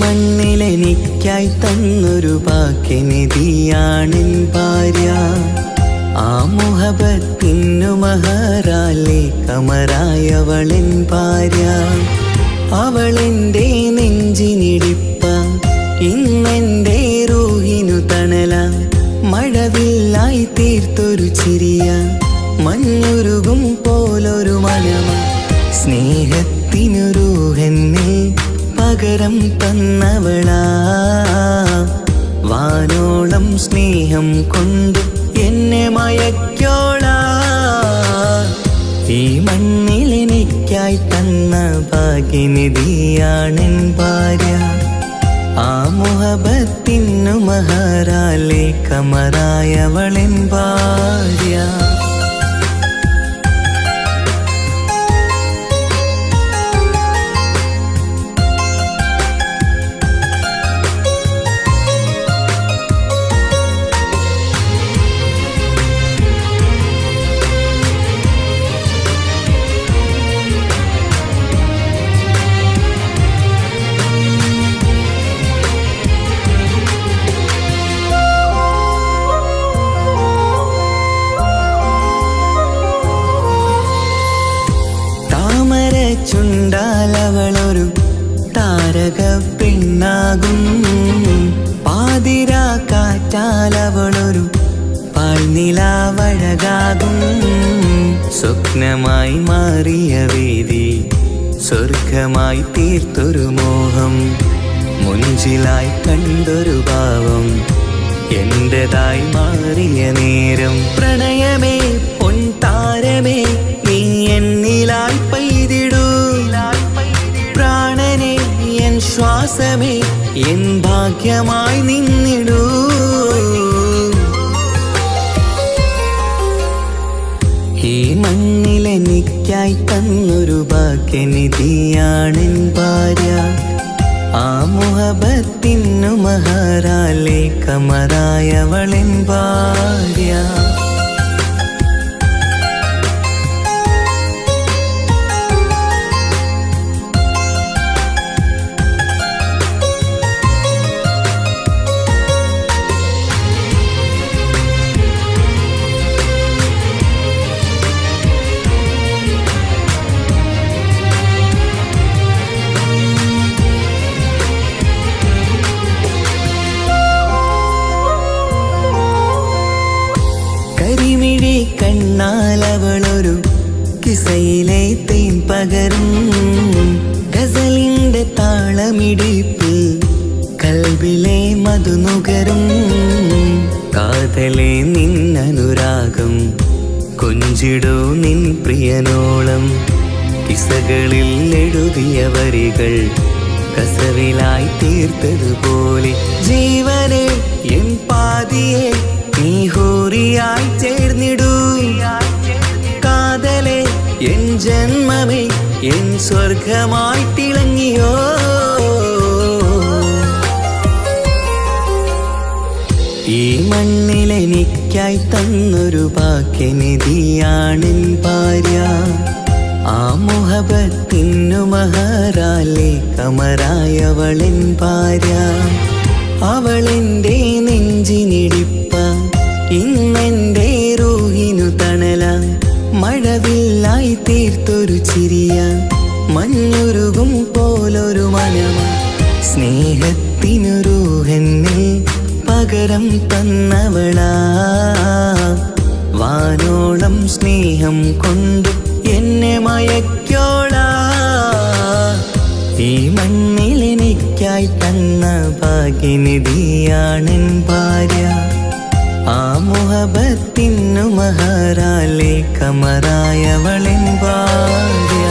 മണ്ണിലെനിക്കായി തന്നൊരു ഭാഗ്യനിധിയാണെൻ ഭാര്യ. ആ മുഹബത്തിനു മഹറാലെ കമറായവളെൻ ഭാര്യ. അവളെൻ്റെ നെഞ്ചിനിടിപ്പ, ഇന്നെൻ്റെ റൂഹിനു തണല. മഴവില്ലായി തീർത്തൊരു ചിരിയ, മഞ്ഞുരുകും പോലൊരു മനമ. സ്നേഹത്തിനു റൂഹെന്നെ പകരം തന്നവളാ. വാനോളം സ്നേഹം കൊണ്ട് എന്നെ മയക്കോളാ. ഈ മണ്ണിലെനിക്കായി തന്ന ഭാഗ്യനിധിയാണെൻ ഭാര്യ. ആ മുഹബത്തിനു മഹറാലെ കമറായവളെൻ ഭാര്യ. ചുണ്ടാലവളൊരു താരക പെണ്ണാകും. പാതിര കാറ്റാലവളൊരു പാൽനിലാവഴകാകും. സ്വപ്നമായി മാറിയ വേദി സ്വർഗമായി തീർത്തൊരു മോഹം. മുഞ്ചിലായി കണ്ടൊരു ഭാവം എന്റേതായി മാറിയ നേരം. പ്രണയമേ പൊൻതാരമേ നീ എന്നിലായി പെയ്തിടൂ. പ്രാണനെ എൻ ശ്വാസമേ എൻ ഭാഗ്യമായി നിന്നിടൂ. ഈ മണ്ണിലെനിക്കായി തന്നൊരു ഭാഗ്യനിധിയാണെൻ ഭാര്യ. ആ മുഹബത്തിനു മഹറാലെ കമറായവളെൻ ഭാര്യ. കണ്ണാലവളൊരു കിസയിലെ തേൻ പകരും. ഗസലിന്റെ താളമിടിപ്പിൽ കൽബിലെ മധുനുകരും. കാതലെ നിന്നനുരാഗം കൊഞ്ചിടൂ നിൻ പ്രിയനോളം. കിസകളിൽ എഴുതിയ വരികൾ കസവിലായി തീർത്തതുപോലെ. ജീവനെ എൻ പാതിയെ നീ ഹൂറിയായി ചേർന്നിടൂ. കാതലെ എൻ ജന്മമേ എൻ സ്വർഗമായി തിളങ്ങിയോ. ഈ മണ്ണിലെനിക്കായി തന്നൊരു ഭാഗ്യനിധിയാണെൻ ഭാര്യ. ആ മുഹബത്തിനു മഹറാലെ കമറായവളെൻ ഭാര്യ. അവളെൻ്റെ നെഞ്ചിനിടിപ്പ, ഇന്നെൻ്റെ റൂഹിനു തണല. മഴവില്ലായി തീർത്തൊരു ചിരിയ, മഞ്ഞുരുകും പോലൊരു മനമ. സ്നേഹത്തിനു റൂഹെന്നെ പകരം തന്നവളാ. വാനോളം സ്നേഹം കൊണ്ട് എന്നെ മയക്കോളാ. ഈ മണ്ണിലെനിക്കായി തന്ന ഭാഗ്യനിധിയാണെൻ ഭാര്യ. ആ മുഹബത്തിനു മഹറാലെ കമറായവളെൻ ഭാര്യ.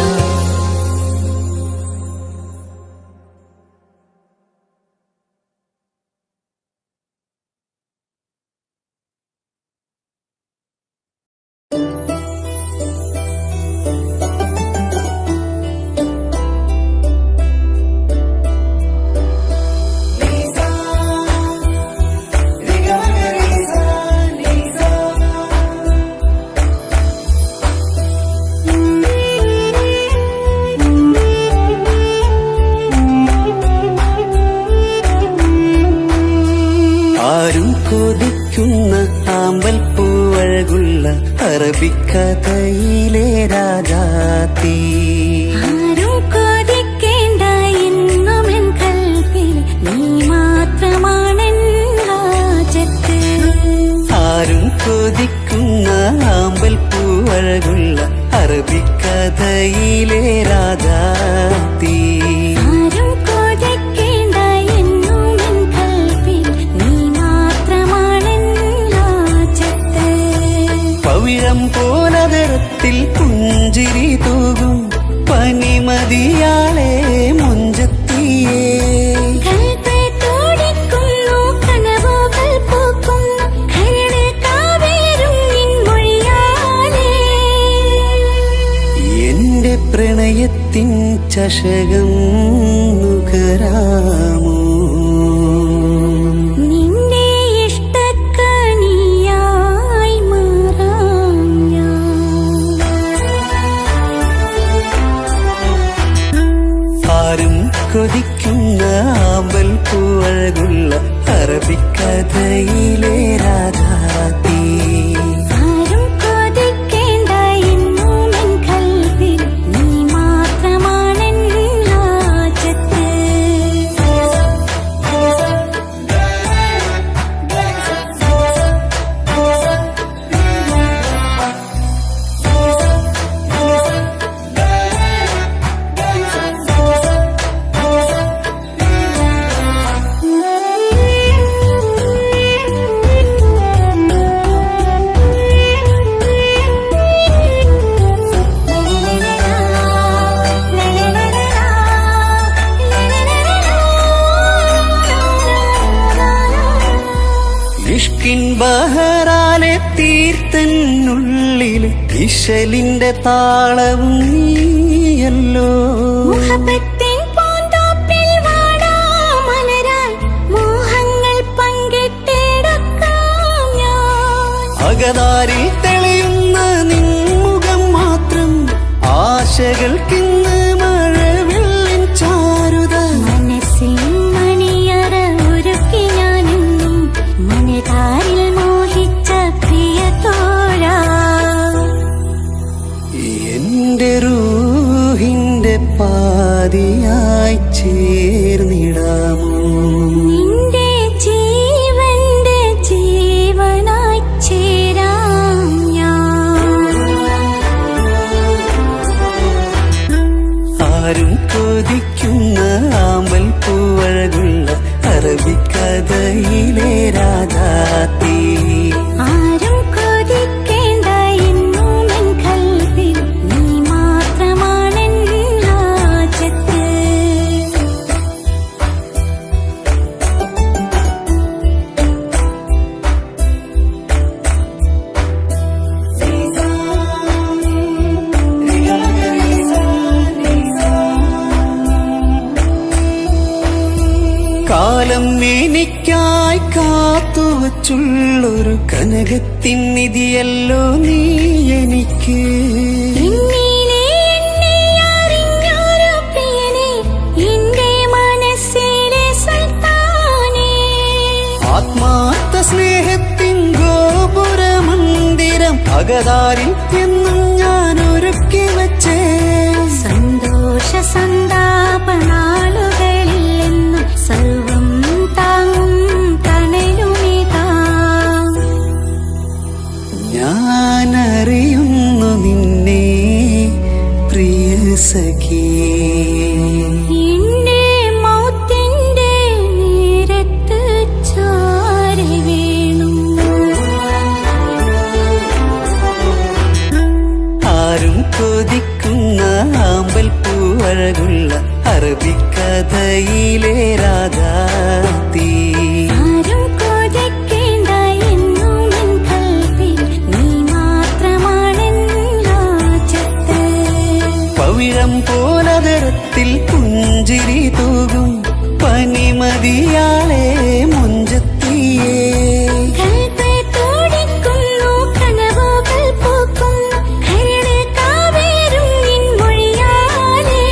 അറബിക്കഥയിലെ രാജാത്തി. ആരും കൊതിക്കേണ്ട എന്നുമെൻ കൽവിൽ നീ മാത്രമാണെൻ ഹാജത്ത്. ആരും കൊതിക്കുന്ന ആമ്പൽ പൂവഴകുള്ള അറബിക്കഥയിലെ രാജാത്തി. ആരും കൊതിക്കേണ്ട എന്നുമെൻ കൽവിൽ നീ മാത്രമാണെൻ ഹാജത്ത്. പവിഴം പോലതരത്തിൽ പുഞ്ചിരി തൂകും പനിമതിയാളെ മുഞ്ചത്തിയേ. കൽബ് തുടിക്കുന്നു, കനവുകൾ പൂക്കുന്നു, കരള് കാവേരും നിൻ മൊഴിയാലേ. എന്റെ പ്രണയത്തിൻ ചഷകം നുകരാമോ? നിന്റെ ഇഷ്ടക്കണിയായി മാറാം ഞാൻ. ആരും കൊതിക്കുന്ന ആമ്പൽ പൂവഴകുള്ള അറബിക്കഥയിലെ രാജാത്തി. ആരും കൊതിക്കേണ്ട എന്നുമെൻ കൽവിൽ നീ മാത്രമാണെൻ ഹാജത്ത്. ഇഷ്കിൻ ബഹറാലെ തീർത്തന്നുള്ളിൽ ഇശലിന്റെ താളവും നീയല്ലോ. മുഹബത്തിൻ പൂന്തോപ്പിൽ വാടാമലരായി മോഹങ്ങൾ പങ്കിട്ടെടുക്കാം ഞാൻ. അകതാരിൽ തെളിയുന്ന നിൻമുഖം മാത്രം ആശകൾക്കിന്ന് മഴവില്ലിൻ ചാരുത. മനസ്സിൻ മണിയറ ഒരുക്കി ഞാനെന്നും മനതാരിൽ മോഹിച്ച പ്രിയ തോഴാ. എന്റെ റൂഹിന്റെ പാതിയായി ചേർന്നിടാമോ? നിന്റെ ജീവന്റെ ജീവനായി ചേരാം ഞാൻ. ആരും കൊതിക്കുന്ന ആമ്പൽ പൂവഴകുള്ള അറബിക്കഥയിലെ രാജാത്തി. ആരും കൊതിക്കേണ്ട എന്നുമെൻ കൽവിൽ നീ മാത്രമാണെൻ ഹാജത്ത്. കാലം എനിക്കായി കാത്തുവച്ചുള്ളൊരു കനകത്തിൻ നിധിയല്ലോ നീ എനിക്ക്. എന്നിലെ എന്നെ അറിഞ്ഞൊരു പ്രിയനെ, എന്റെ മനസ്സിലെ സുൽത്താനേ. ആത്മാർത്ഥ സ്നേഹത്തിൻ ഗോപുര മന്ദിരം അകതാരിൽ എന്നും ഞാൻ ഒരുക്കി വച്ചേ. സന്തോഷ സന്താപനാളുകളിൽ എന്നും സർവം താങ്ങും തണലുമിതാ. ഞാനറിയുന്നു നിന്നെ പ്രിയ സഖി. എന്റെ മൗത്തിന്റെ നേരത്ത് ചാരി വീണു. ആരും കൊതിക്കുന്ന ആമ്പൽ പൂവഴകുള്ള അറബിക്കഥയിലെ രാജാത്തി. ആരും കൊതിക്കേണ്ട എന്നുമെൻ കൽവിൽ നീ മാത്രമാണെൻ ഹാജത്ത്. പവിഴം പോലതരത്തിൽ പുഞ്ചിരി തൂകും പനിമതിയാളെ മുഞ്ചത്തിയേ. കൽബ് തുടിക്കുന്നു, കനവുകൾ പൂക്കുന്നു, കരള് കാവേരും നിൻ മൊഴിയാലേ.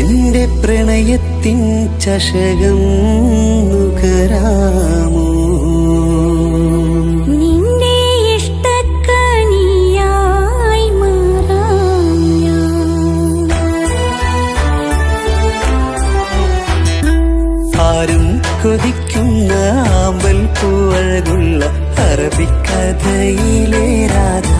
എന്റെ പ്രണയത്തിൻ ചഷകം നുകരാമോ? നിന്റെ ഇഷ്ട കൊതിക്കുന്ന ആമ്പൽ പൂവഴകുള്ള അറബിക്കഥയിലെ രാധ